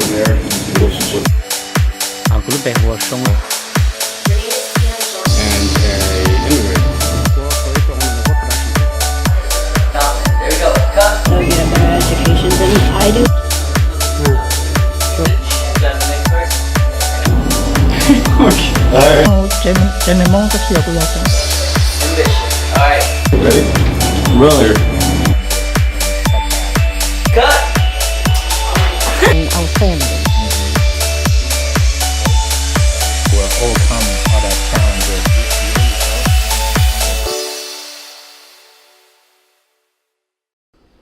American citizenship Aku lebih wasong and a immigrant. Stop. There we go. Cut. So get a better education than I do. That's the next person. 제 몽도 기억을 하죠. Ambition. All right. Ready? Roll. Cut. Our family. We're all coming out of challenges.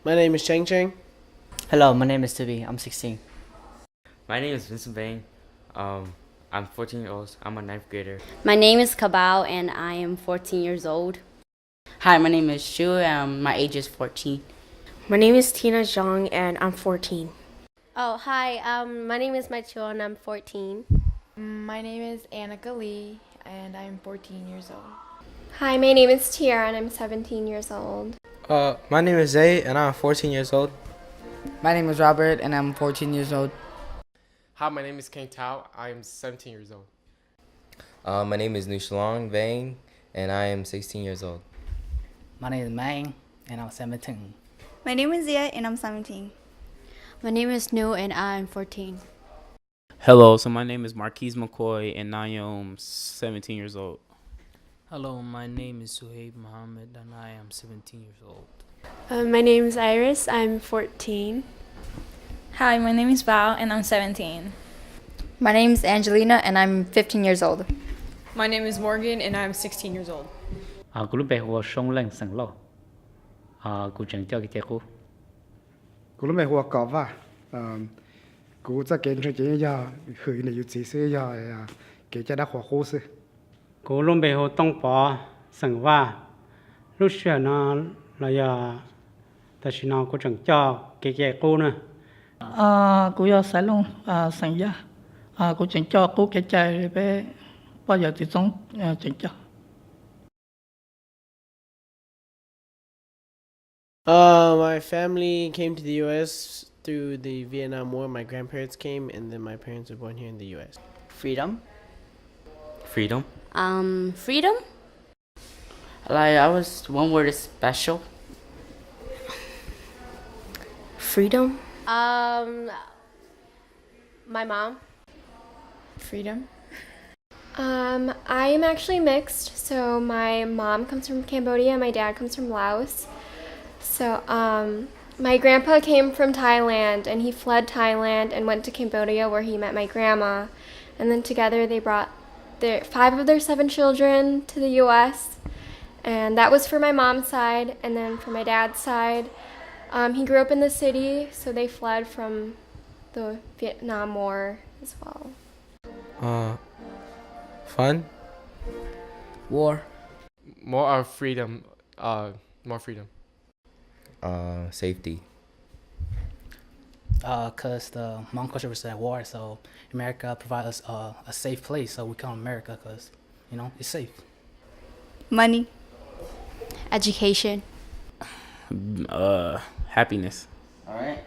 My name is Cheng Cheng. Hello, my name is Tibi. I'm 16. My name is Vincent Vang. I'm 14 years old. I'm a ninth grader. My name is Kabao and I am 14 years old. Hi, my name is Shu. My age is 14. My name is Tina Zhang and I'm 14. Oh, hi. My name is Maichio and I'm 14. My name is Annika Lee and I'm 14 years old. Hi, my name is Tiara and I'm 17 years old. My name is Zay and I'm 14 years old. My name is Robert and I'm 14 years old. Hi, my name is Kang Tao. I'm 17 years old. My name is Nushalong Vang and I am 16 years old. My name is Mang and I'm 17. My name is Zia and I'm 17. My name is Nu and I'm 14. Hello, so my name is Marquise McCoy and I am 17 years old. Hello, my name is Suhaib Mohammed and I am 17 years old. My name is Iris. I'm 14. Hi, my name is Bao and I'm 17. My name is Angelina and I'm 15 years old. My name is Morgan and I'm 16 years old. Aku lebih wasong lang sang lo. Aku chẳng cho cái cô. Cô lúc này hoa cỏ va, cô chắc kiến cho chị giờ khởi này chỉ sẽ giờ cái cha đã hoa khô sẽ. Cô luôn bị hồ tông bỏ sang va. Lúc xưa nó là giờ, ta chỉ nói cô chẳng cho cái cô nữa. Cô giờ sai luôn sang giá. Cô chẳng cho cô cái chạy về bao giờ thì sống chẳng cho. My family came to the U.S. through the Vietnam War. My grandparents came, and then my parents were born here in the U.S. Freedom. Freedom. Freedom? One word is special. Freedom. My mom. Freedom. I am actually mixed. So my mom comes from Cambodia, my dad comes from Laos. So my grandpa came from Thailand and he fled Thailand and went to Cambodia where he met my grandma. And then together they brought 5 of their 7 children to the U.S. And that was for my mom's side. And then for my dad's side, he grew up in the city, so they fled from the Vietnam War as well. Fun. War. More freedom. More freedom. Safety. Because the Hmong culture was at war, so America provides us a safe place, so we come to America because, it's safe. Money. Education. Happiness. All right.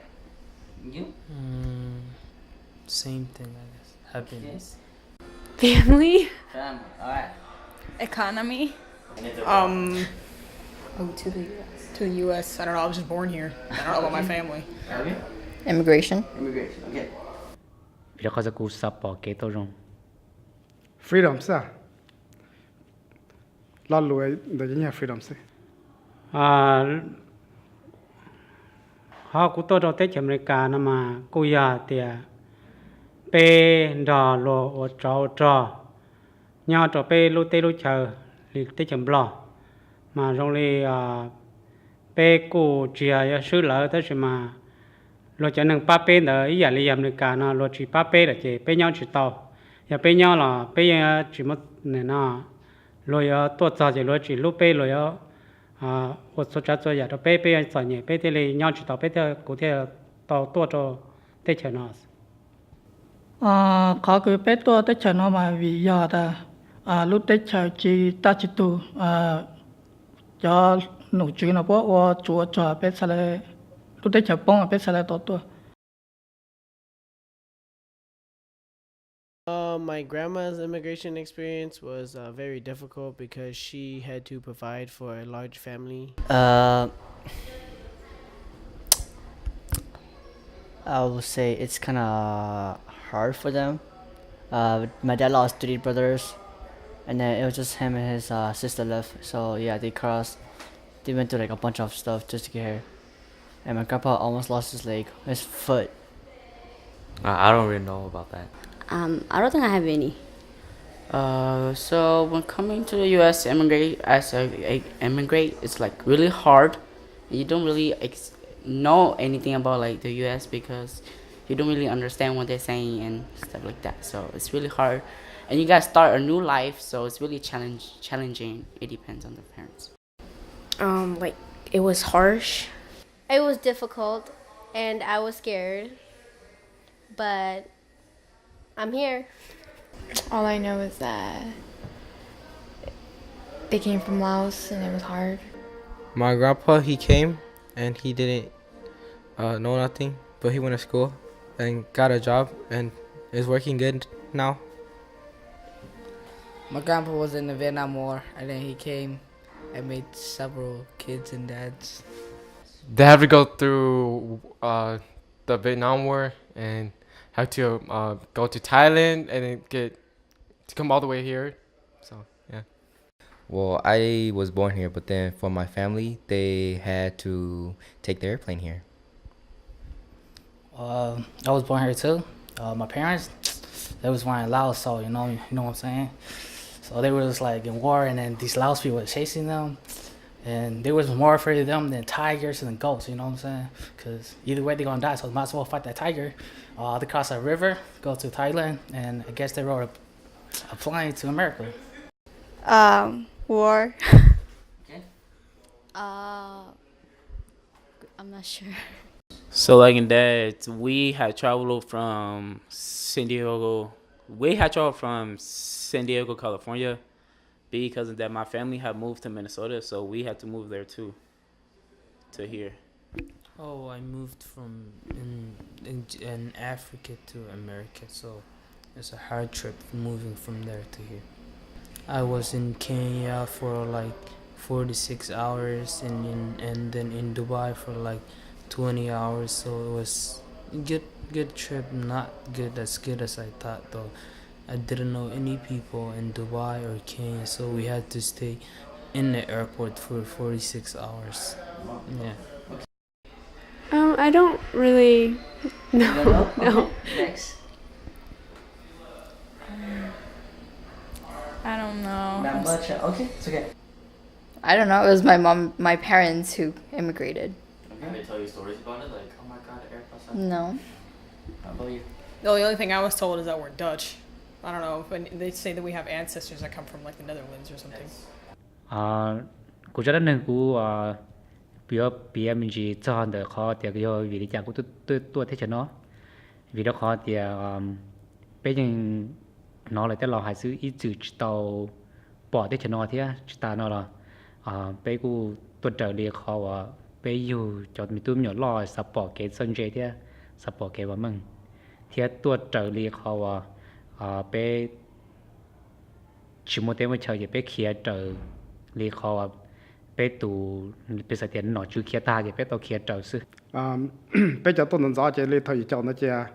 You? Same thing, I guess. Happiness. Family. Family. All right. Economy. To the U.S. To the U.S. I don't know. I was just born here. I don't know about my family. Okay. Immigration. Immigration. Okay. Vì đó có sắp bỏ cái tôi rồi. Freedom sa. Lo lùi để những nhà freedom sa. Họ cũng tôi đầu Tết America nè mà cô già thì pe đò lô trò nhau trò pe lô tê lô chờ thì Tết chấm lò mà trong li pe cô chia sư lỡ tới mà lô cho nên ba pe nữa ý là America nó lô chỉ ba pe là chỉ pe nhau chỉ tàu và pe nhau là pe chỉ một này nó lô tuột ra chỉ lô chỉ lô pe lô một số trái cho giờ đó bé bé sản nhẹ bé thế này nhau chỉ tàu bé thế cụ thể tàu tua cho tết chờ nó. Có cái bé tua tết chờ nó mà vì giờ ta lúc tết chờ chỉ ta chỉ tu cho nụ chuyện nó bỏ chúa cho bé sẽ lúc tết chờ bông bé sẽ tua tua. My grandma's immigration experience was very difficult because she had to provide for a large family. I would say it's kind of hard for them. My dad lost 3 brothers, and then it was just him and his sister left. So yeah, they went through like a bunch of stuff just to get here. And my grandpa almost lost his foot. I don't really know about that. I don't think I have any. So when coming to the U.S. immigrate immigrate, it's like really hard. You don't really know anything about like the U.S. because you don't really understand what they're saying and stuff like that. So it's really hard, and you gotta start a new life. So it's really challenging. It depends on the parents. Like it was harsh. It was difficult and I was scared, but I'm here. All I know is that they came from Laos and it was hard. My grandpa, he came and he didn't know nothing, but he went to school and got a job and is working good now. My grandpa was in the Vietnam War, and then he came and made several kids and dads. They have to go through the Vietnam War and have to go to Thailand and then come all the way here. So yeah. Well, I was born here, but then for my family, they had to take the airplane here. I was born here too. My parents, they was born in Laos, so you know what I'm saying. So they were just like in war, and then these Laos people were chasing them, and they was more afraid of them than tigers and goats. You know what I'm saying? Because either way they gonna die, so might as well fight that tiger. They cross a river, go to Thailand, and I guess they rode a plane to America. War. Okay. I'm not sure. So like in that, we had traveled from San Diego. We had traveled from San Diego, California, because of that my family had moved to Minnesota, so we had to move there too, to here. Oh, I moved from in Africa to America, so it's a hard trip moving from there to here. I was in Kenya for like 46 hours, and then in Dubai for like 20 hours. So it was good trip, not as good as I thought though. I didn't know any people in Dubai or Kenya, so we had to stay in the airport for 46 hours. Yeah. I don't really know. No. Next. I don't know. Not much. Okay, it's okay. I don't know. It was my parents who immigrated. Can they tell you stories about it? Like, oh my god, the aircraft. No. How about you? No, the only thing I was told is that we're Dutch. I don't know. When they say that we have ancestors that come from like the Netherlands or something. Cú cho nên cú bây mình chỉ cho được khó tiệc do vì chẳng cú tôi thế cho nó vì đó khó tiệc bây giờ nó lại tới lò hải sứ ít chữ tàu bỏ thế cho nó thế ta nó là bây cú tôi trở đi khó bây giờ cho mình tôi nhỏ lò sắp bỏ cái sân chơi thế sắp bỏ cái vào mình thế tôi trở đi khó bây chỉ một tiếng mới chờ bây kia trở đi khó bây tụ bây giờ tiền nó chưa kia ta thì bây tàu kia trở sư bây giờ tôi nói rõ chỉ lấy thời chọn nó chưa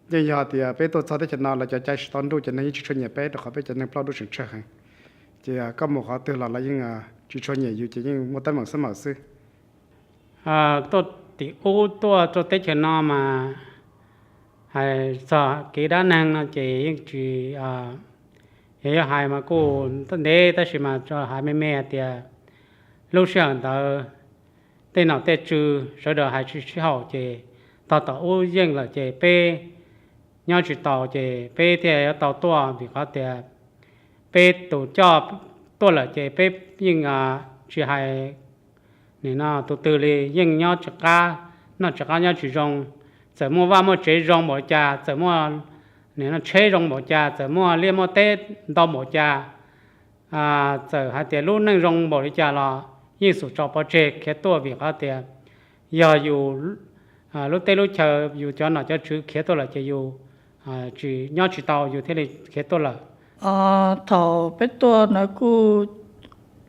nhưng giờ thì bây tôi sau đó chỉ nói là cho trái tốn đủ cho nên chỉ cho nhẹ bây đó họ bây giờ nên bao đủ sự chơi hàng thì có một họ từ là những chỉ cho nhẹอยู่chỉ những một tấm bằng sớm sư tôi thì ô tôi cho tới cho nó mà hay sợ cái đá năng nó chỉ những chỉ hệ hai mà cô tôi để ta chỉ mà cho hai mẹ thì lúc sáng đó tên nào tên chữ sau đó hai chữ học chỉ tao ô riêng là chỉ p nhau chỉ tao chỉ p thì tao tua vì có thì p tổ cho tôi là chỉ p nhưng chỉ hai nên nó tổ từ li nhưng nhau chỉ cả nó chỉ cả nhau chỉ rong giờ mua vào mua chế rong bỏ cha giờ mua nên nó chế rong bỏ cha giờ mua liên mua tết đau bỏ cha giờ hai tiền lúc nâng rong bỏ đi cha làยิ่งสุดจอประเจกแค่ตัววิเคราะห์เตียอย่าอยู่รถเตลุเชออยู่จอหน่อจะชื่อแค่ตัวละจะอยู่ chỉ nhau chỉ tàuอยู่ที่เลยแค่ตัวละ thầu bé tua nó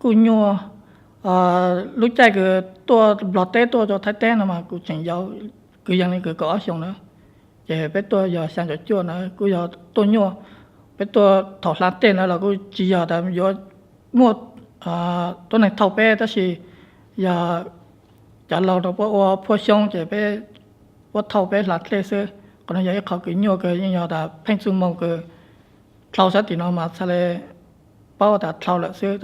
cu nhua lúc chạy cái tua lọt té tua cho thái té nó mà cu chẳng giàu cứ yang này cứ có xong nữa vậy bé tua giờ sang chỗ chua nó cu giờ tua nhua bé tua thầu lát té nó là cu chỉ giờ tạm giờ muaตัวnày thầu bé đó là giờ giờ lâu đó bỏ bỏ xong vậy bé bỏ thầu bé lát té xưa còn giờเขาcứ nhua cái như giờ đã phanh xuống mông cái thầu sát thì nó mà sao lại bao đã thầu lại xưa.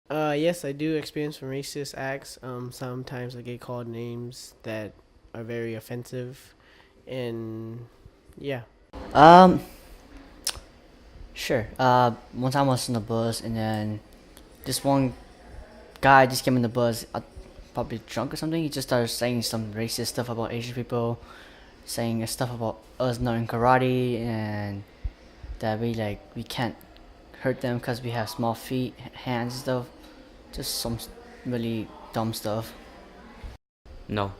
Yes, I do experience some racist acts. Sometimes I get called names that are very offensive, and yeah. Sure. One time I was in the bus, and then this one guy just came in the bus, probably drunk or something. He just started saying some racist stuff about Asian people, saying stuff about us knowing karate, and that we can't hurt them because we have small feet, hands, and stuff. Just some really dumb stuff. No.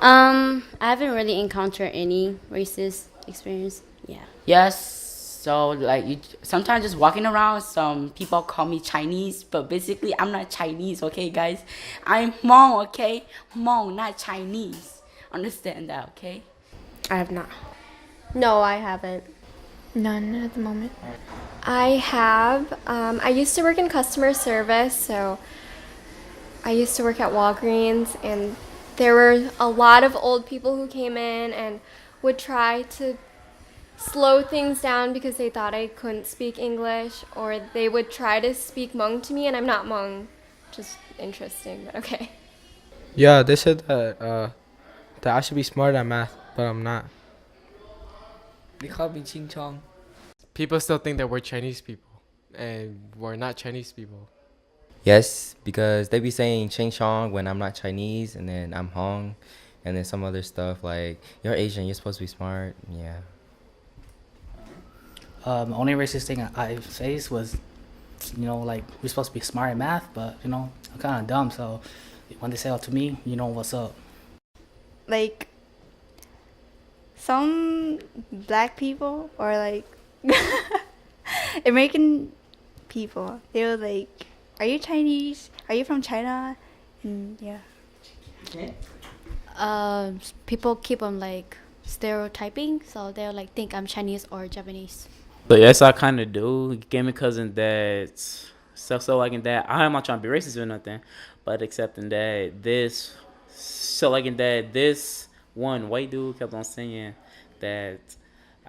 I haven't really encountered any racist experience. Yeah. Yes. So like you sometimes just walking around, some people call me Chinese, but basically I'm not Chinese, okay guys? I'm Hmong, okay? Hmong, not Chinese. Understand that, okay? I have not. No, I haven't. None at the moment. I have. I used to work in customer service, so I used to work at Walgreens, and there were a lot of old people who came in and would try to slow things down because they thought I couldn't speak English, or they would try to speak Hmong to me, and I'm not Hmong. Just interesting, but okay. Yeah, they said that I should be smart at math, but I'm not. They call me Ching Chong. People still think that we're Chinese people, and we're not Chinese people. Yes, because they be saying Ching Chong when I'm not Chinese, and then I'm Hong, and then some other stuff like, you're Asian, you're supposed to be smart. Yeah. Only racist thing I faced was, like we're supposed to be smart in math, but I'm kind of dumb. So when they say it to me, what's up. Like some black people or like American people, they were like, "Are you Chinese? Are you from China?" And yeah. People keep on like stereotyping, so they'll like think I'm Chinese or Japanese. But yes, I kind of do. Gave me cousin that so like in that. I'm not trying to be racist or nothing, but accepting that this one white dude kept on saying that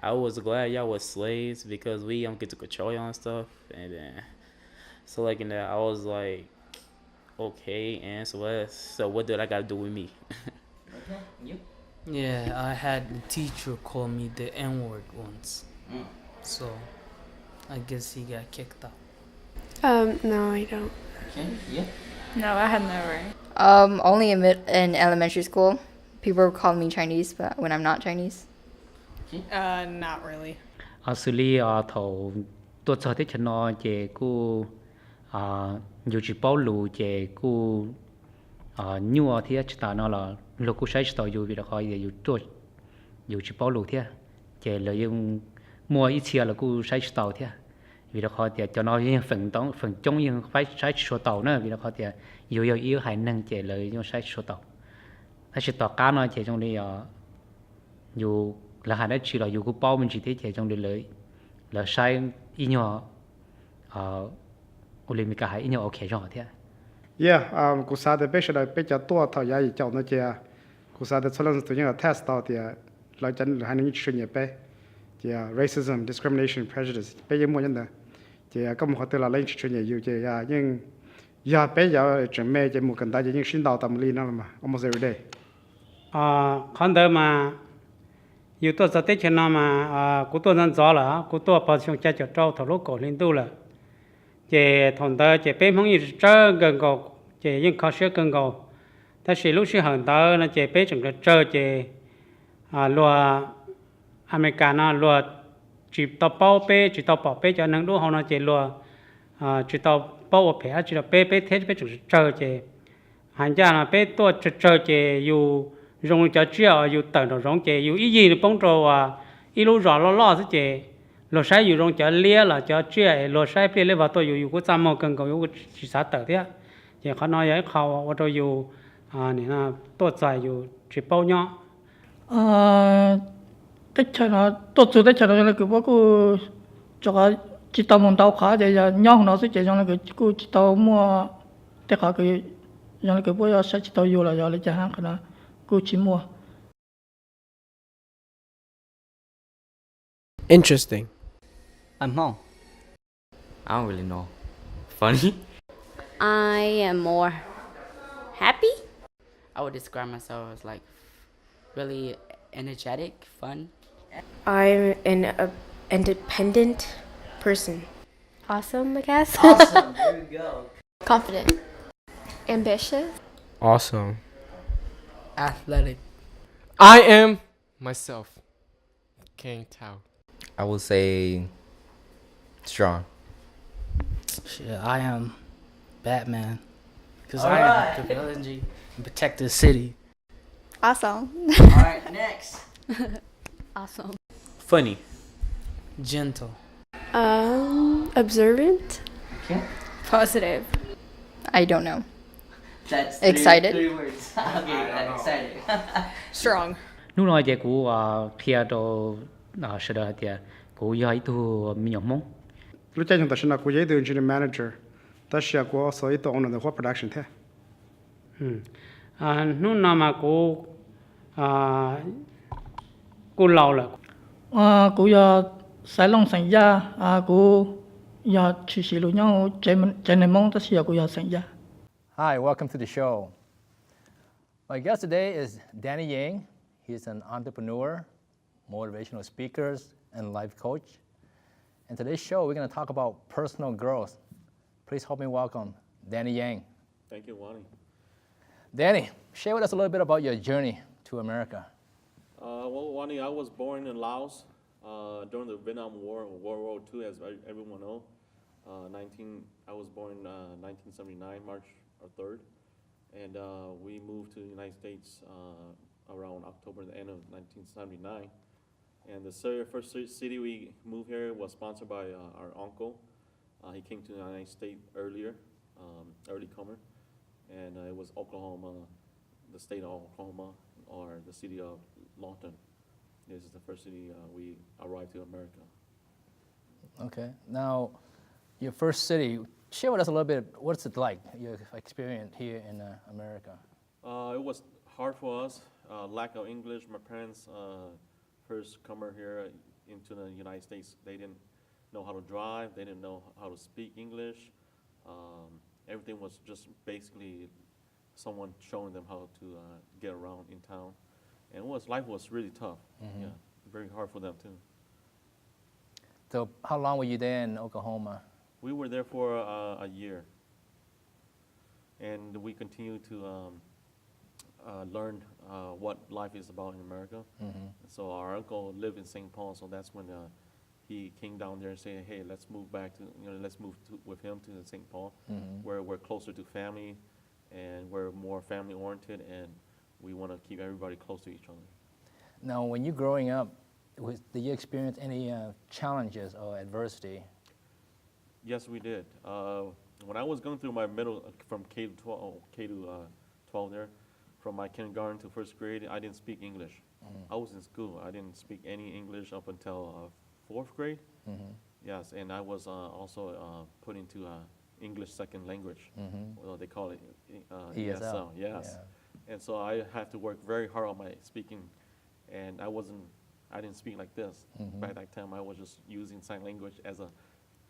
I was glad y'all was slaves because we don't get to control y'all and stuff. And then so like in that, I was like, okay, and so what did I got to do with me? Okay, you? Yeah, I had a teacher call me the N-word once. So, I guess he got kicked out. No, I don't. Okay, yeah. No, I had never. Only in elementary school, people were calling me Chinese, but when I'm not Chinese. Not really. Actually, thầu tôi cho thấy nó về cô nhiều chỉ bảo lù về cô nhiều thì chỉ ta nó là lúc cô sai chỉ tao nhiều vì đó khỏi nhiều tôi nhiều chỉ bảo lù thế về lợi dụng mua ít chia là cô sai chỉ tao thế vì đó khỏi thì cho nó những phần trong những phải sai số tàu nữa vì đó khỏi thì nhiều yếu hại năng về lợi dụng sai số tàuถ้าchỉ tao cá nó về trong đây nhiều là hai đứa chỉ là dù có bao mình chỉ thấy chạy trong đời lưới là sai ít nhỏ Olympic hay ít nhỏ ok cho họ thế. Yeah, cú sa de bây giờ bây giờ tua thầu giá chọn nó chơi, cú sa de challenge tụi những test tao thì lại chân hai những chuyện nhẹ bé, thì racism, discrimination, prejudice bây giờ mua nhân đó, thì có một thứ là lấy chuyện nhẹ nhiều thì nhưng giờ bây giờ chuyện mẹ thì một cần đại những sinh đạo tâm lý nó mà almost every day. Còn đó màอยู่ตัวสเตชันนามากูตัวนั้นจ่อละกูตัวพอช่วงจะจดทะลุก่อนลินดูละเจถอนเตอเจเป็นห้องอยู่เจอเกินก่อเจยังเขาเชื่อเกินก่อถ้าสิลูกชื่อหันเตอนะเจเป็นจังเจอเจลัวอเมริกานะลัวจีบต่อเป้าเป้จีบต่อปอเป้จะนั่งดูห้องนะเจลัวจีบต่อเป้าแผลจีบต่อเป้เป้เทสเป้จังเจอเจหันจานะเป้ตัวเจอเจอยู่ rong cho chia yêu tận rồi rong chế yêu ý gì được bông trâu ý lúc rõ lo thế chế lo sai yêu rong cho lia là cho chia lo sai lia vào tôi yêu có trăm màu cần có yêu chỉ sát tờ thế chế khó nói vậy khâu tôi yêu này là tôi chạy yêu chỉ bao nhiêu tết chơi nó tốt số tết chơi nó là cái bác cô cho cái chỉ tao muốn tao khá thì nhau nó sẽ chơi trong là cái cô chỉ tao mua tết khá cái trong là cái bữa giờ sẽ chỉ tao yêu là giờ lấy hàng cái đó cô chỉ mua. Interesting. I'm home. I don't really know. Funny? I am more happy. I would describe myself as like really energetic, fun. I'm an independent person. Awesome, I guess. Awesome. There we go. Confident. Ambitious. Awesome. Athletic. I am myself. King Tao. I will say strong. Shit, I am Batman. Because I am the villain and protect the city. Awesome. Alright, next. Awesome. Funny. Gentle. Observant. Okay. Positive. I don't know. That's Excited. Three words. Okay, excited. Strong. Lúc nói về cú phía đồ sẽ đợi thì cú yêu tu mình nhộng mong lúc chơi chúng ta sẽ là cú dễ từ engineer manager ta sẽ có sở hữu owner the whole production thế lúc nào mà cú lâu rồi cú giờ sai long sinh ra cú giờ chỉ sử dụng nhau chơi nên mong ta sẽ cú giờ sinh ra. Hi, welcome to the show. My guest today is Danny Yang. He's an entrepreneur, motivational speaker, and life coach. In today's show, we're going to talk about personal growth. Please help me welcome Danny Yang. Thank you, Wani. Danny, share with us a little bit about your journey to America. Well, Wani, I was born in Laos during the Vietnam War, World War II, as everyone knows. I was born in 1979, March 3rd, and we moved to the United States around October, the end of 1979. And the first city we moved here was sponsored by our uncle. He came to the United States earlier, early comer, and it was Oklahoma, the state of Oklahoma, or the city of Lawton. This is the first city we arrived to America. Okay. Now, your first city, share with us a little bit, what's it like, your experience here in America? It was hard for us, lack of English. My parents first comer here into the United States. They didn't know how to drive. They didn't know how to speak English. Everything was just basically someone showing them how to get around in town. And life was really tough. Mm-hmm. Yeah, very hard for them too. So how long were you there in Oklahoma? We were there for a year. And we continued to learn what life is about in America. Mm-hmm. So our uncle lived in St. Paul, so that's when he came down there and said, "Hey, let's move back to with him to St. Paul, mm-hmm. where we're closer to family, and we're more family oriented, and we want to keep everybody close to each other." Now, when you're growing up, did you experience any challenges or adversity? Yes, we did. When I was going through my middle, from K to 12 there, from my kindergarten to first grade, I didn't speak English. Mm-hmm. I was in school. I didn't speak any English up until fourth grade. Mm-hmm. Yes, and I was also put into English second language. Mm-hmm. Well, they call it ESL. Yes, yeah. And so I had to work very hard on my speaking, and I didn't speak like this. Mm-hmm. By that time, I was just using sign language as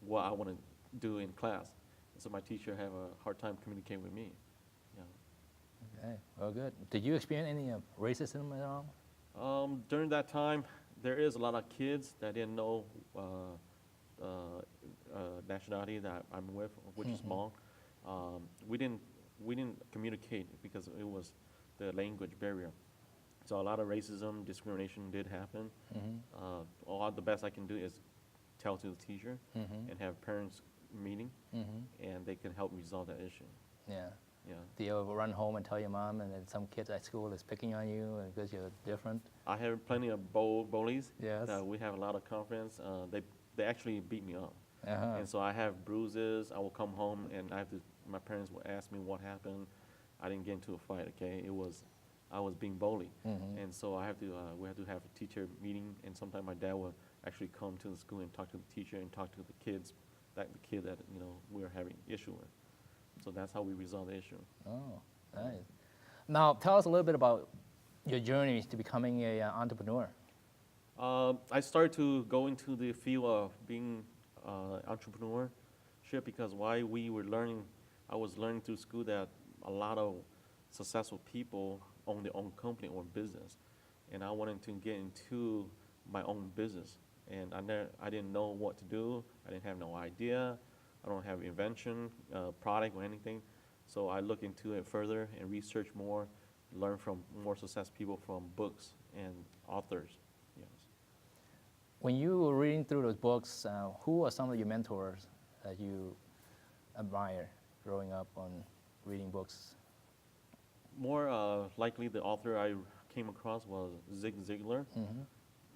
what I want to do in class. And so my teacher had a hard time communicating with me. Yeah. Okay, well, good. Did you experience any racism at all? During that time, there is a lot of kids that didn't know nationality that I'm with, which is Hmong. We didn't communicate because it was the language barrier. So a lot of racism, discrimination did happen. Mm-hmm. The best I can do is tell to the teacher, mm-hmm. and have parents meeting, mm-hmm. and they can help resolve that issue. Yeah. Yeah. Do you ever run home and tell your mom, and then some kids at school is picking on you because you're different? I have plenty of bullies. Yes. We have a lot of confidence. They actually beat me up. Uh-huh. And so I have bruises. I will come home and my parents will ask me what happened. I didn't get into a fight, okay? I was being bullied. Mhm. And so we have to have a teacher meeting, and sometimes my dad will actually come to the school and talk to the teacher and talk to the kids, the kid that, we are having issue with. So that's how we resolve the issue. Oh, nice. Now, tell us a little bit about your journey to becoming an entrepreneur. I started to go into the field of being entrepreneurship because I was learning through school that a lot of successful people own their own company or business, and I wanted to get into my own business, and I didn't know what to do. I didn't have no idea. I don't have invention, product or anything, so I looked into it further and researched more, learn from more successful people from books and authors. Yes. When you were reading through those books, who are some of your mentors that you admire growing up on reading books? More likely, the author I came across was Zig Ziglar,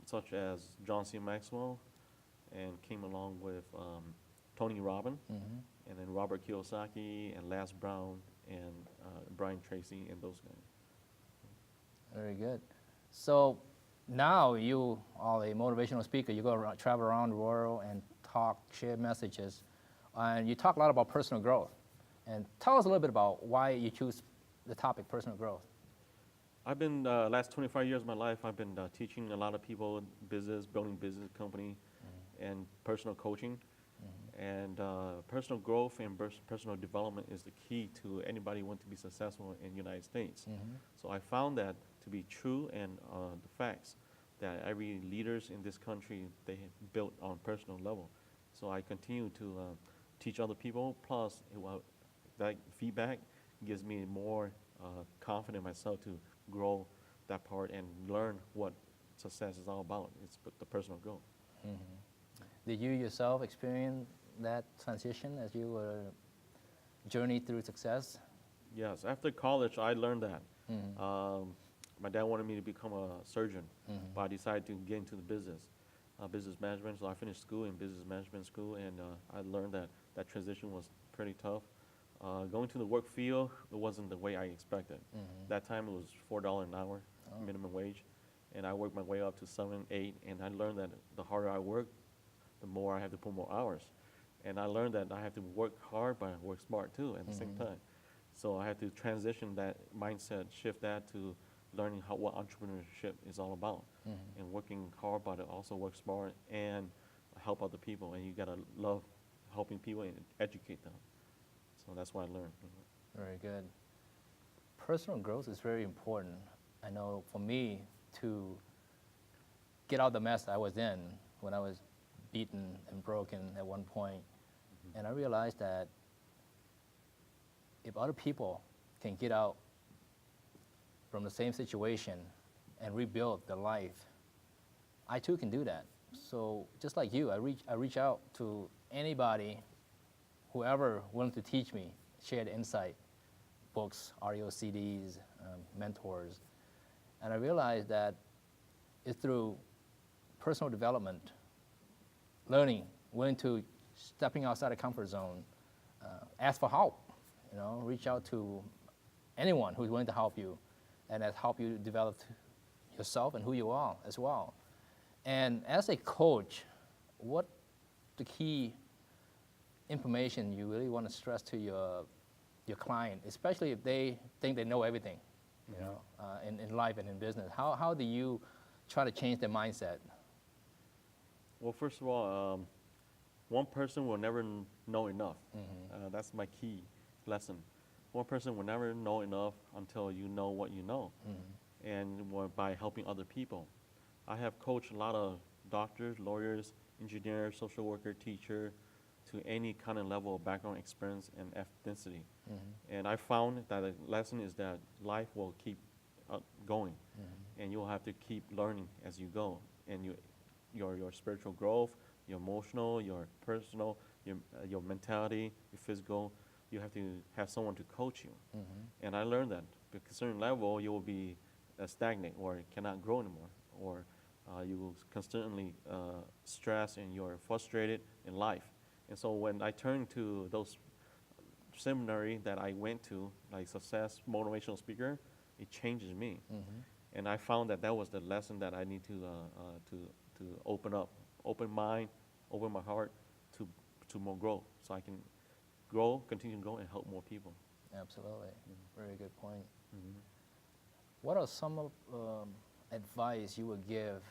such as John C. Maxwell, and came along with Tony Robbins, and then Robert Kiyosaki, and Les Brown, and Brian Tracy, and those guys. Very good. So now you are a motivational speaker. You go travel around the world and talk, share messages, and you talk a lot about personal growth. And tell us a little bit about why you choose the topic personal growth. I've been last 25 years of my life. I've been teaching a lot of people business, building business company, and personal coaching. And personal growth and personal development is the key to anybody who wants to be successful in the United States. So I found that to be true, and the facts that every leaders in this country, they built on personal level. So I continue to teach other people, plus that feedback gives me more confidence in myself to grow that part and learn what success is all about. It's the personal growth. Did you yourself experience that transition as you were journey through success? Yes, after college, I learned that. My dad wanted me to become a surgeon, but I decided to get into the business management. So I finished school in business management school, and I learned that transition was pretty tough. Going to the work field, it wasn't the way I expected. That time it was $4 an hour, minimum wage, and I worked my way up to 7, 8, and I learned that the harder I work, the more I have to put more hours. And I learned that I have to work hard, but work smart too at the same time. So I had to transition that mindset, shift that to learning what entrepreneurship is all about, and working hard, but also work smart and help other people. And you gotta love helping people and educate them. So that's what I learned. Very good. Personal growth is very important. I know for me to get out the mess I was in when I was beaten and broken at one point, and I realized that if other people can get out from the same situation and rebuild their life, I too can do that. So just like you, I reach out to anybody, whoever willing to teach me, share the insight, books, audio CDs, mentors. And I realized that it's through personal development, learning, willing to stepping outside the comfort zone, ask for help, reach out to anyone who's willing to help you, and that help you develop yourself and who you are as well. And as a coach, what the key information you really want to stress to your client, especially if they think they know everything, in life and in business? How do you try to change their mindset? Well, first of all, one person will never know enough. That's my key lesson. One person will never know enough until you know what you know, and by helping other people. I have coached a lot of doctors, lawyers, engineers, social worker, teacher, to any kind of level of background, experience, and ethnicity. And I found that the lesson is that life will keep going, and you'll have to keep learning as you go. And your spiritual growth, your emotional, your personal, your mentality, your physical, you have to have someone to coach you. Mhm. And I learned that because certain level you will be stagnant or cannot grow anymore, or you will constantly stress and you're frustrated in life. And so when I turned to those seminary that I went to, like success motivational speaker, it changes me. Mhm. And I found that that was the lesson that I need to open up, open mind, open my heart to more growth, so I can grow, continue to grow, and help more people. Absolutely. Very good point. Mhm. What are some of advice you would give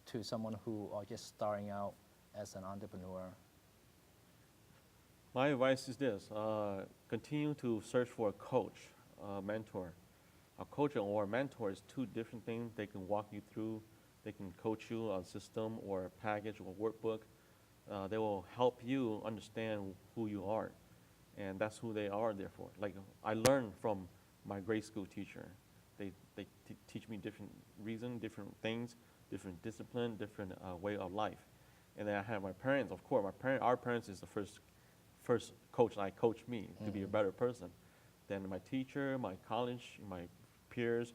to someone who are just starting out as an entrepreneur? My advice is this: continue to search for a coach, a mentor. A coach or a mentor is two different things. They can walk you through, they can coach you on a system or a package or a workbook. They will help you understand who you are, and that's who they are there for. Like I learned from my grade school teacher. They teach me different reasons, different things, different discipline, different way of life. And then I have my parents. Of course, our parents is the first coach that coached me to be a better person. Then my teacher, my college, my peers,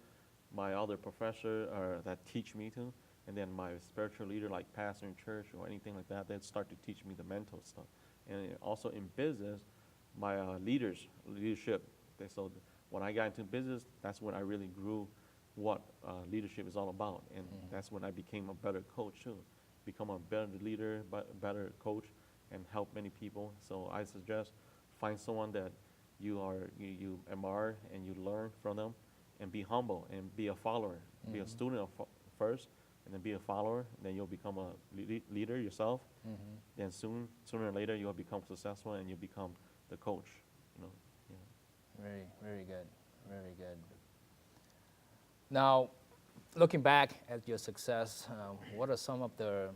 my other professor that teach me to, and then my spiritual leader like pastor in church or anything like that, they start to teach me the mental stuff. And also in business, my leadership. So when I got into business, that's when I really grew what leadership is all about. And that's when I became a better coach too. Become a better leader, better coach, and help many people. So I suggest find someone that you admire and you learn from them, and be humble and be a follower. Be a student first, and then be a follower. And then you'll become a leader yourself. Then sooner or later you'll become successful and you become the coach. You know. Yeah. Very, very good. Very good. Now, looking back at your success, what are some of the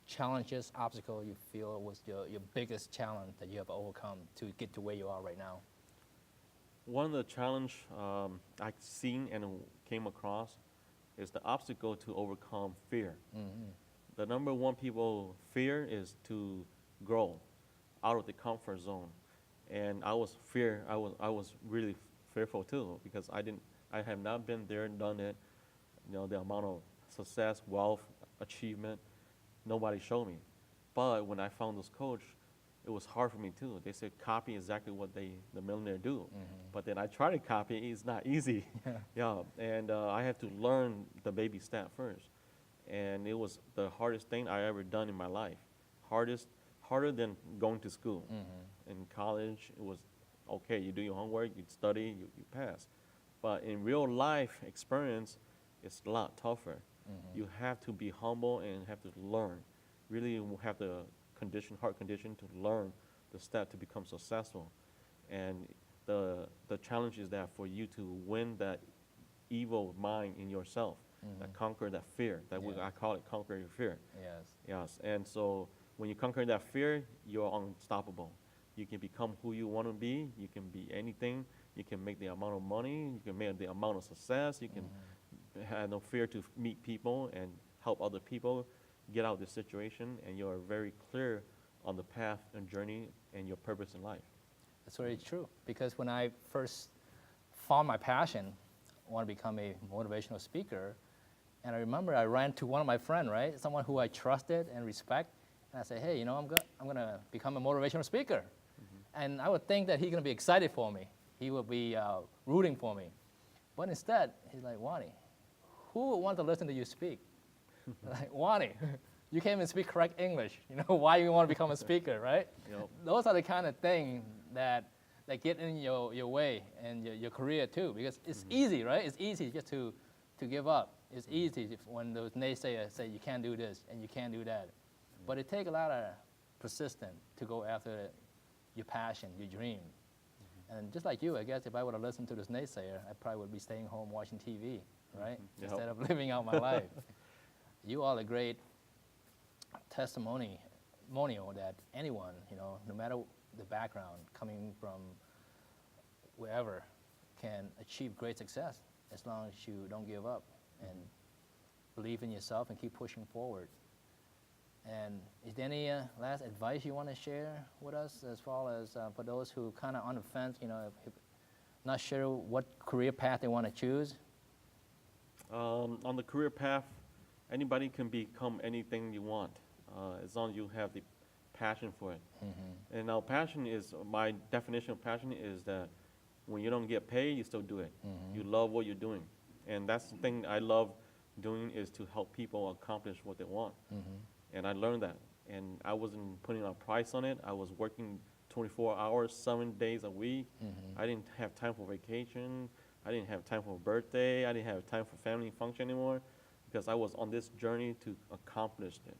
challenges, obstacles you feel was your biggest challenge that you have overcome to get to where you are right now? One of the challenge I've seen and came across is the obstacle to overcome fear. The number one people fear is to grow out of the comfort zone. And I was really fearful too, because I have not been there, done it. You know, the amount of success, wealth, achievement, nobody showed me. But when I found this coach, it was hard for me too. They said copy exactly what the millionaire do. But then I tried to copy, it's not easy. Yeah, and I had to learn the baby step first. And it was the hardest thing I ever done in my life. Harder than going to school. In college, it was okay, you do your homework, you study, you pass. But in real life experience, it's a lot tougher. You have to be humble and have to learn. Really have the heart condition to learn the step to become successful. And the challenge is that for you to win that evil mind in yourself, that conquer that fear, I call it conquer your fear. Yes. And so when you conquer that fear, you're unstoppable. You can become who you want to be. You can be anything. You can make the amount of money. You can make the amount of success. You can have no fear to meet people and help other people get out of this situation. And you're very clear on the path and journey and your purpose in life. That's very true. Because when I first found my passion, I want to become a motivational speaker. And I remember I ran to one of my friends, right? Someone who I trusted and respect. And I said, hey, you know, I'm going to become a motivational speaker. And I would think that he's going to be excited for me. He would be rooting for me. But instead, he's like, Wani, who would want to listen to you speak? Like, Wani, you can't even speak correct English. You know, why you want to become a speaker, right? Yep. Those are the kind of things that get in your way and your career too. Because it's easy, right? It's easy just to give up. It's easy when those naysayers say you can't do this and you can't do that. But it takes a lot of persistence to go after your passion, your dream. And just like you, I guess if I would have listened to this naysayer, I probably would be staying home watching TV, right? Yep. Instead of living out my life. You are a great testimonial that anyone, you know, no matter the background, coming from wherever, can achieve great success as long as you don't give up and believe in yourself and keep pushing forward. And is there any last advice you want to share with us as far as for those who kind of on the fence, if not sure what career path they want to choose? On the career path, anybody can become anything you want, as long as you have the passion for it. And now passion is, my definition of passion is that when you don't get paid, you still do it. You love what you're doing. And that's the thing I love doing, is to help people accomplish what they want. And I learned that. And I wasn't putting a price on it. I was working 24 hours, 7 days a week. I didn't have time for vacation. I didn't have time for a birthday. I didn't have time for family function anymore, because I was on this journey to accomplish it.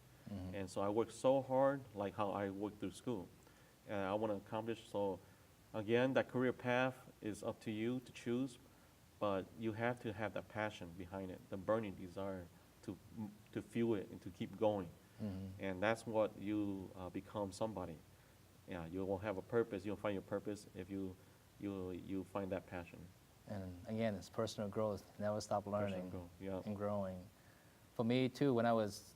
And so I worked so hard, like how I worked through school. And I want to accomplish. So again, that career path is up to you to choose, but you have to have that passion behind it, the burning desire to fuel it and to keep going. And that's what you become somebody. Yeah, you will have a purpose. You'll find your purpose if you find that passion. And again, it's personal growth. Never stop learning growth, and growing. For me too, when I was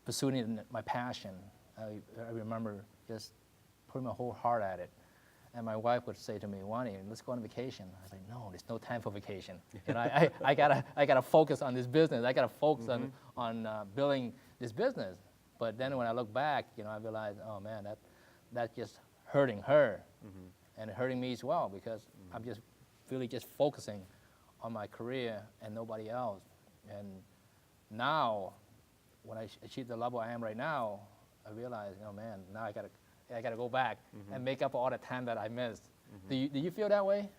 pursuing my passion, I remember just putting my whole heart at it. And my wife would say to me, "Wani, let's go on vacation." I was like, "No, there's no time for vacation. I gotta focus on this business. I gotta focus on building this business." But then when I look back, I realized, oh man, that's just hurting her and hurting me as well, because I'm just really just focusing on my career and nobody else. And now, when I achieve the level I am right now, I realize, oh man, now I gotta go back and make up for all the time that I missed. Do you feel that way?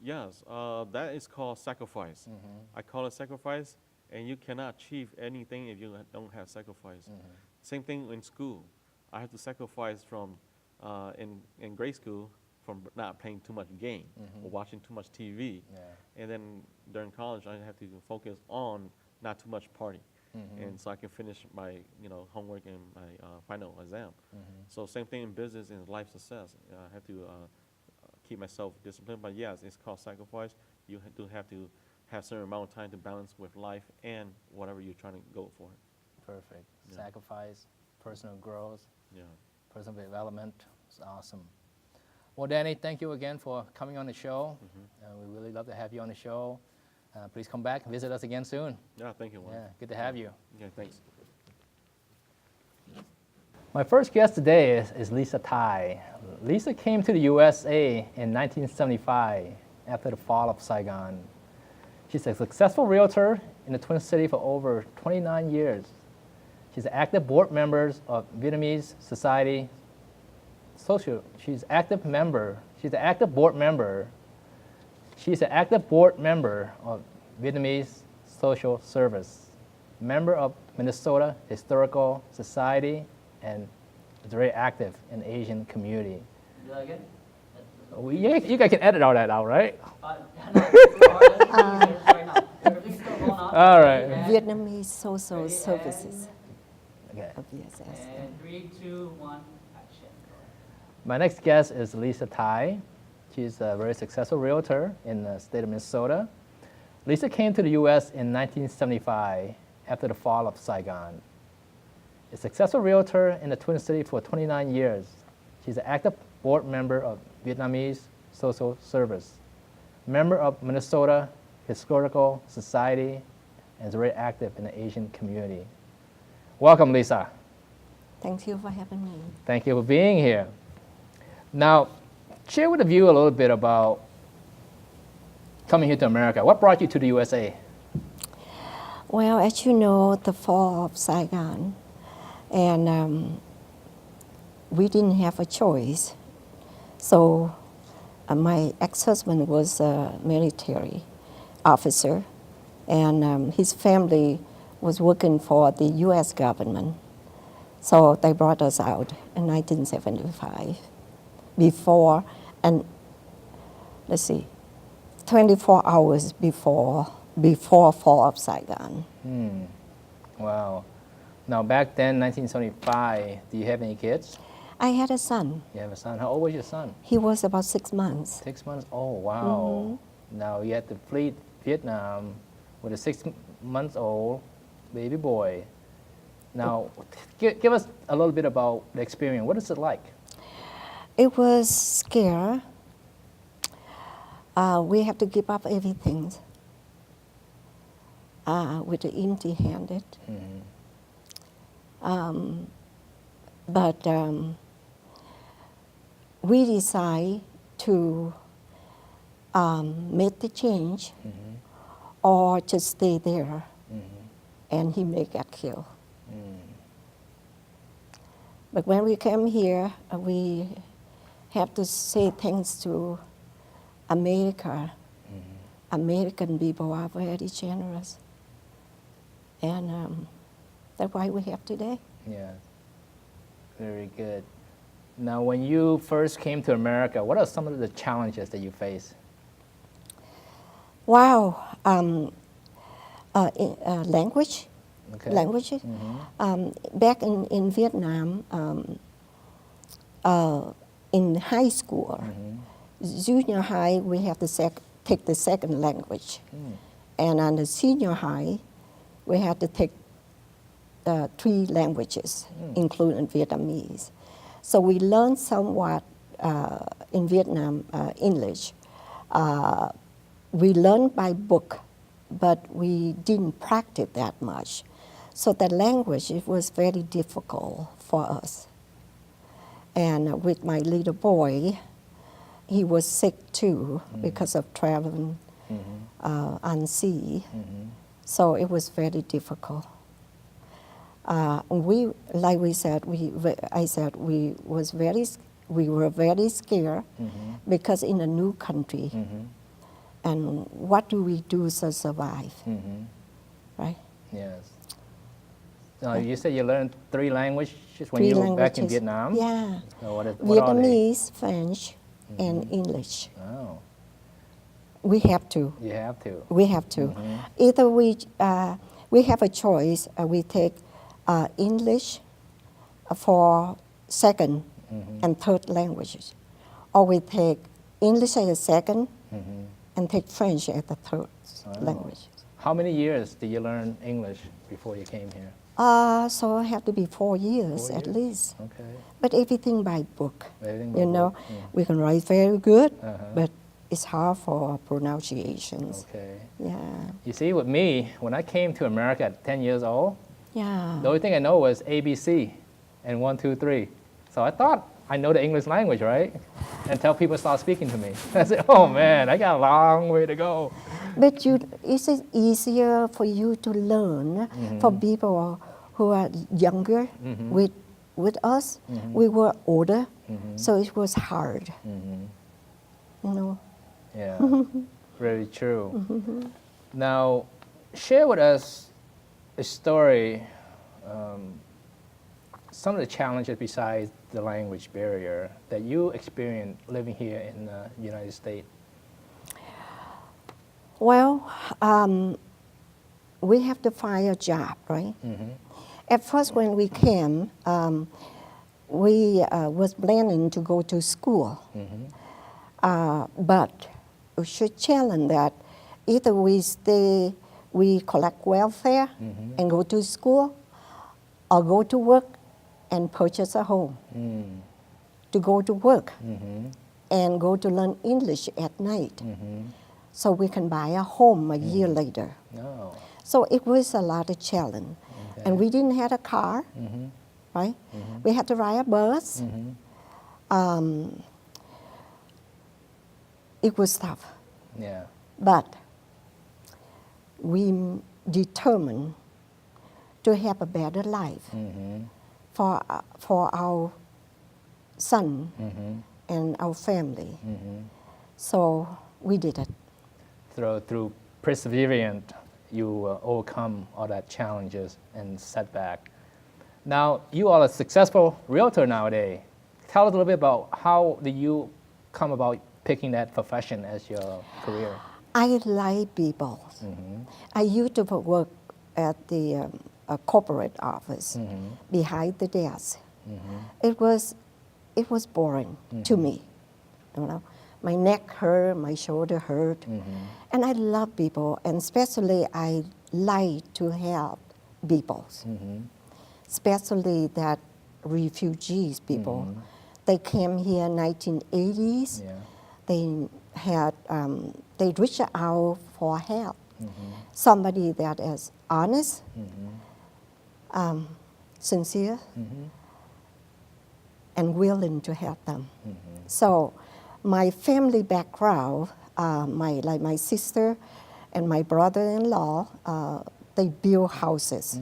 Yes, that is called sacrifice. I call it sacrifice, and you cannot achieve anything if you don't have sacrifice. Same thing in school. I have to sacrifice from, in grade school, from not playing too much game or watching too much TV. And then during college, I have to focus on not too much party. And so I can finish my homework and my final exam. So same thing in business and life success. I have to keep myself disciplined. But yes, it's called sacrifice. You do have to have a certain amount of time to balance with life and whatever you're trying to go for. Perfect. Sacrifice, personal growth, personal development. It's awesome. Well, Danny, thank you again for coming on the show. We really love to have you on the show. Please come back and visit us again soon. Yeah, thank you. Yeah, good to have you. Yeah, thanks. My first guest today is Lisa Tai. Lisa came to the USA in 1975 after the fall of Saigon. She's a successful realtor in the Twin Cities for over 29 years. She's an active board member of Vietnamese Society Social. She's an active board member of Vietnamese Social Service, member of Minnesota Historical Society, and is very active in the Asian community. You like it? You guys can edit all that out, right? All right. Vietnamese Social Services. Okay. Of VSS. And 3, 2, 1, action. My next guest is Lisa Tai. She's a very successful realtor in the state of Minnesota. Lisa came to the U.S. in 1975 after the fall of Saigon. A successful realtor in the Twin Cities for 29 years. She's an active board member of Vietnamese Social Service, member of Minnesota Historical Society, and is very active in the Asian community. Welcome, Lisa. Thank you for having me. Thank you for being here. Now, share with the viewer a little bit about coming here to America. What brought you to the USA? Well, as you know, the fall of Saigon, and we didn't have a choice. So my ex-husband was a military officer, and his family was working for the U.S. government. So they brought us out in 1975. Before, and let's see, 24 hours before fall of Saigon. Wow. Now back then, 1975, do you have any kids? I had a son. You have a son. How old was your son? He was about 6 months. 6 months? Oh, wow. Now you had to flee Vietnam with a 6-month-old baby boy. Now, give us a little bit about the experience. What is it like? It was scary. We have to give up everything with the empty-handed. But we decide to make the change or just stay there, and he may get killed. But when we came here, we have to say thanks to America. American people are very generous. And that's why we have today. Yeah, very good. Now, when you first came to America, what are some of the challenges that you face? Wow. Language. Okay. Languages. Back in Vietnam, in high school, junior high, we have to take the second language. And on the senior high, we had to take 3 languages, including Vietnamese. So we learned somewhat in Vietnam English. We learned by book, but we didn't practice that much. So the language, it was very difficult for us. And with my little boy, he was sick too because of traveling on sea. So it was very difficult. We, like we said, we were very scared because in a new country, and what do we do to survive, right? Yes. You said you learned 3 languages when 3 you were languages. back in Vietnam? Yeah. So what are they? Vietnamese, French, and English. Oh. We have to. You have to. We have to. Either we have a choice. We take English for second and third languages, or we take English as a second and take French as the third language. How many years did you learn English before you came here? So it have to be 4 years 4 at years? least. Okay. But everything by book. Everything by You know, book, yeah. we can write very good, but it's hard for pronunciations. Okay. Yeah. You see, with me, when I came to America at 10 years old, Yeah. the only thing I know was ABC and 1, 2, 3. So I thought I know the English language, right? Until people start speaking to me. I said, oh man, I got a long way to go. But is it easier for you to learn for people who are younger with us? We were older, so it was hard. You know? Yeah, very true. Now, share with us a story, some of the challenges besides the language barrier that you experienced living here in the United States. Well, we have to find a job, right? At first, when we came, we was planning to go to school, but we should challenge that either we collect welfare and go to school, or go to work and purchase a home. To go to work and go to learn English at night, so we can buy a home a year later. No. So it was a lot of challenge. And we didn't have a car, right? We had to ride a bus. It was tough. Yeah. But we determined to have a better life for our son and our family. So we did it. Through perseverance, you overcome all that challenges and setback. Now, you are a successful realtor nowadays. Tell us a little bit about how did you come about picking that profession as your career? I like people. I used to work at the corporate office behind the desk. It was boring to me. You know, my neck hurt, my shoulder hurt, and I love people, and especially I like to help people. especially that refugees people. They came here in 1980s. Yeah. They had they reached out for help. Somebody that is honest, sincere, and willing to help them. So my family background, my sister and my brother-in-law, they build houses.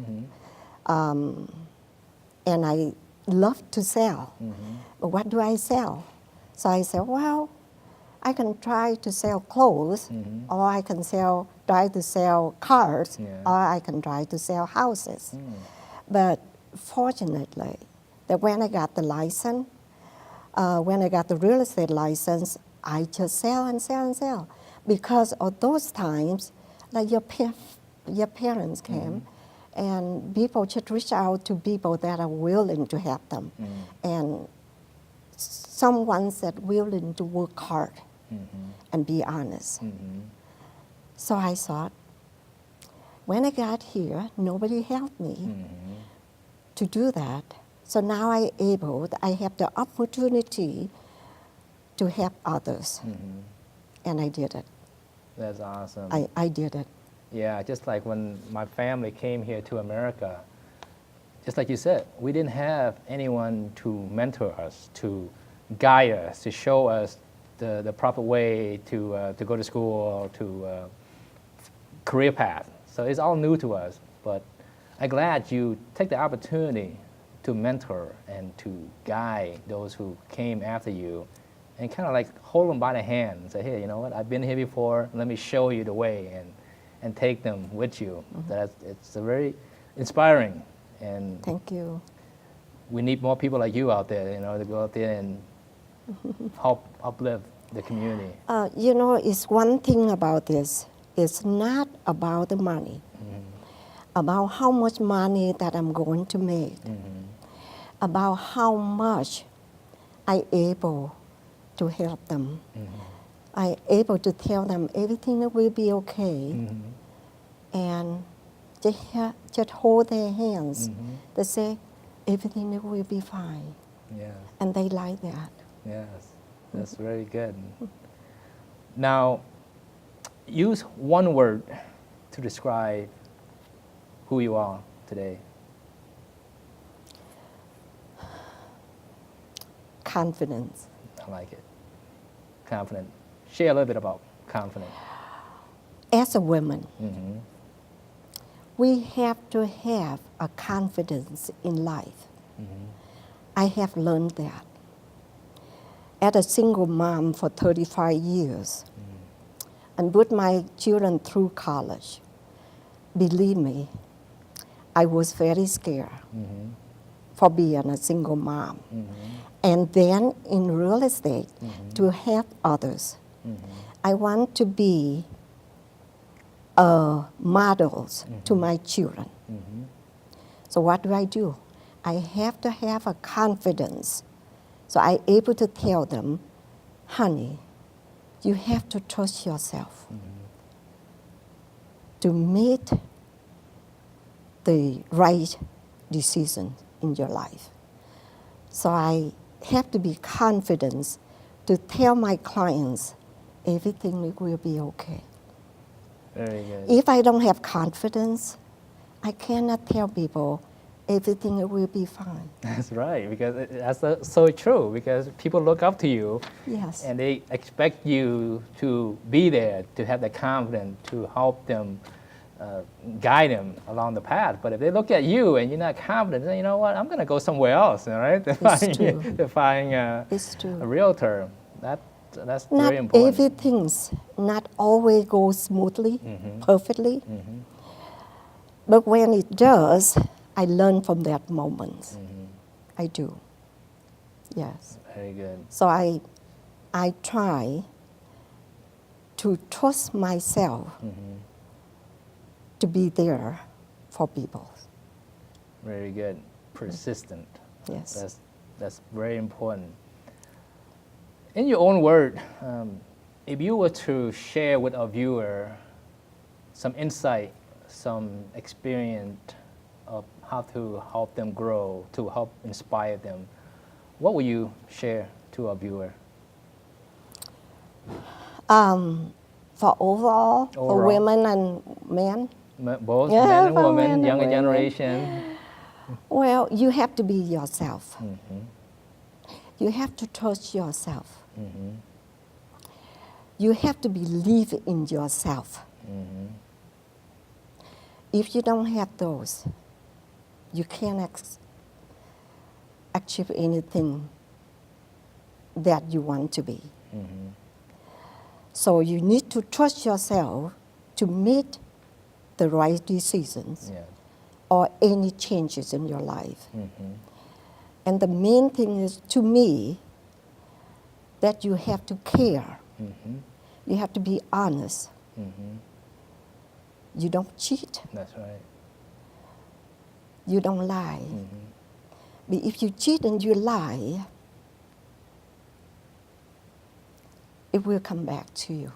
And I love to sell. But what do I sell? So I said, well, I can try to sell clothes, or I can try to sell cars, or I can try to sell houses. But fortunately, that when I got the license, when I got the real estate license, I just sell and sell and sell. Because of those times, like your parents came, and people just reach out to people that are willing to help them. And someone that willing to work hard and be honest. So I thought, when I got here, nobody helped me to do that. So now I have the opportunity to help others. And I did it. That's awesome. I did it. Yeah, just like when my family came here to America, just like you said, we didn't have anyone to mentor us, to guide us, to show us the proper way to go to school or to career path. So it's all new to us. But I'm glad you take the opportunity to mentor and to guide those who came after you, and kind of like hold them by the hand and say, hey, you know what, I've been here before, let me show you the way, and take them with you. It's a very inspiring. And thank you. We need more people like you out there, to go out there and help uplift the community. It's one thing about this. It's not about the money, about how much money that I'm going to make, about how much I'm able to help them. I'm able to tell them everything will be okay, and just hold their hands. They say everything will be fine. Yeah. And they like that. Yes, that's very good. Now, use one word to describe who you are today. Confidence. I like it. Confident. Share a little bit about confidence. As a woman, we have to have a confidence in life. I have learned that. As a single mom for 35 years, and put my children through college, believe me, I was very scared for being a single mom. And then in real estate, to help others. I want to be models to my children. So what do? I have to have a confidence. So I'm able to tell them, honey, you have to trust yourself to make the right decision in your life. So I have to be confident to tell my clients everything will be okay. Very good. If I don't have confidence, I cannot tell people everything will be fine. That's right, because that's so true, because people look up to you. Yes. And they expect you to be there, to have the confidence, to help them, guide them along the path. But if they look at you and you're not confident, then you know what, I'm going to go somewhere else, all right? To find a realtor. That's not very important. Everything's not always goes smoothly, perfectly. But when it does, I learn from that moment. I do. Yes. Very good. So I try to trust myself to be there for people. Very good. Persistent. Yes. That's very important. In your own word, if you were to share with our viewer some insight, some experience of how to help them grow, to help inspire them, what will you share to our viewer? For overall, for Overall. women and men. Both Yeah, men and for women, men and younger women. generation. Well, you have to be yourself. Mm-hmm. You have to trust yourself. Mm-hmm. You have to believe in yourself. Mm-hmm. If you don't have those, you can't achieve anything that you want to be. Mm-hmm. So you need to trust yourself to make the right decisions Yeah. or any changes in your life. Mm-hmm. And the main thing is, to me, that you have to care. Mm-hmm. You have to be honest. Mm-hmm. You don't cheat. That's right. You don't lie. Mm-hmm. But if you cheat and you lie, it will come back to you.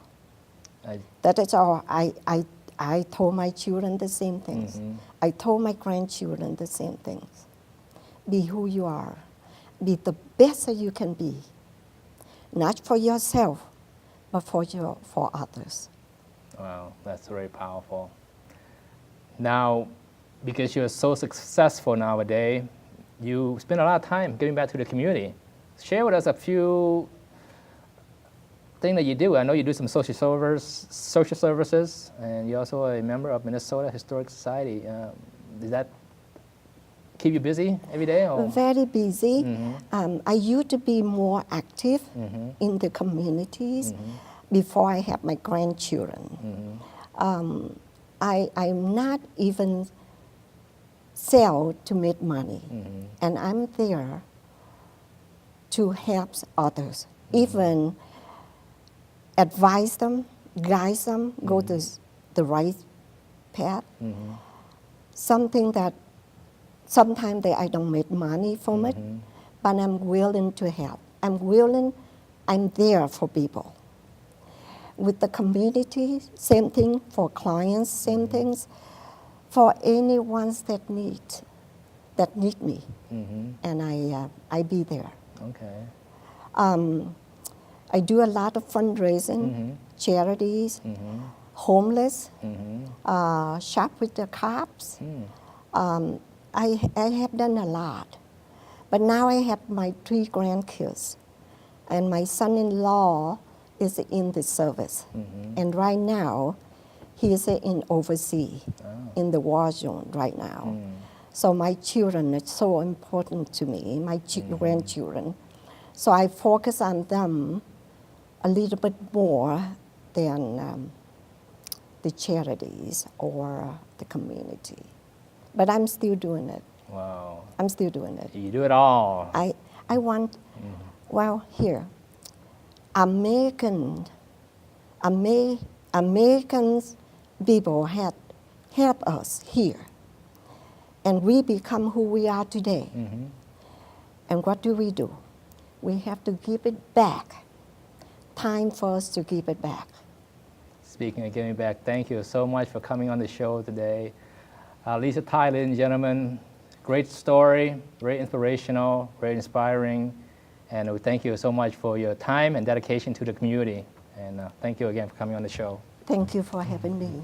That is all. I told my children the same things. Mhm. I told my grandchildren the same things. Be who you are. Be the best that you can be. Not for yourself, but for others. Wow, that's very powerful. Now, because you're so successful nowadays, you spend a lot of time giving back to the community. Share with us a few things that you do. I know you do some social services, and you're also a member of Minnesota Historic Society. Does that keep you busy every day? Or? Very busy. Mhm. I used to be more active Mhm. in the communities Mhm. before I had my grandchildren. Mhm. I'm not even sell to make money, Mhm. and I'm there to help others, even advise them, guide them, go to the right path. Mhm. Something that sometimes I don't make money from it, but I'm willing to help. I'm there for people. With the community, same thing for clients, same things for anyone that need me, Mhm. and I be there. Okay. I do a lot of fundraising, charities, homeless, shop with the cops. I have done a lot. But now I have my 3 grandkids, and my son-in-law is in the service. And right now, he is in overseas, in the war zone right now. So my children are so important to me, my grandchildren. So I focus on them a little bit more than the charities or the community. But I'm still doing it. Wow. I'm still doing it. You do it all. I want, well, here, American people had helped us here. And we become who we are today. And what do? We have to give it back. Time for us to give it back. Speaking of giving back, thank you so much for coming on the show today. Lisa Tai, ladies and gentlemen, great story, very inspirational, very inspiring. And we thank you so much for your time and dedication to the community. And thank you again for coming on the show. Thank you for having me.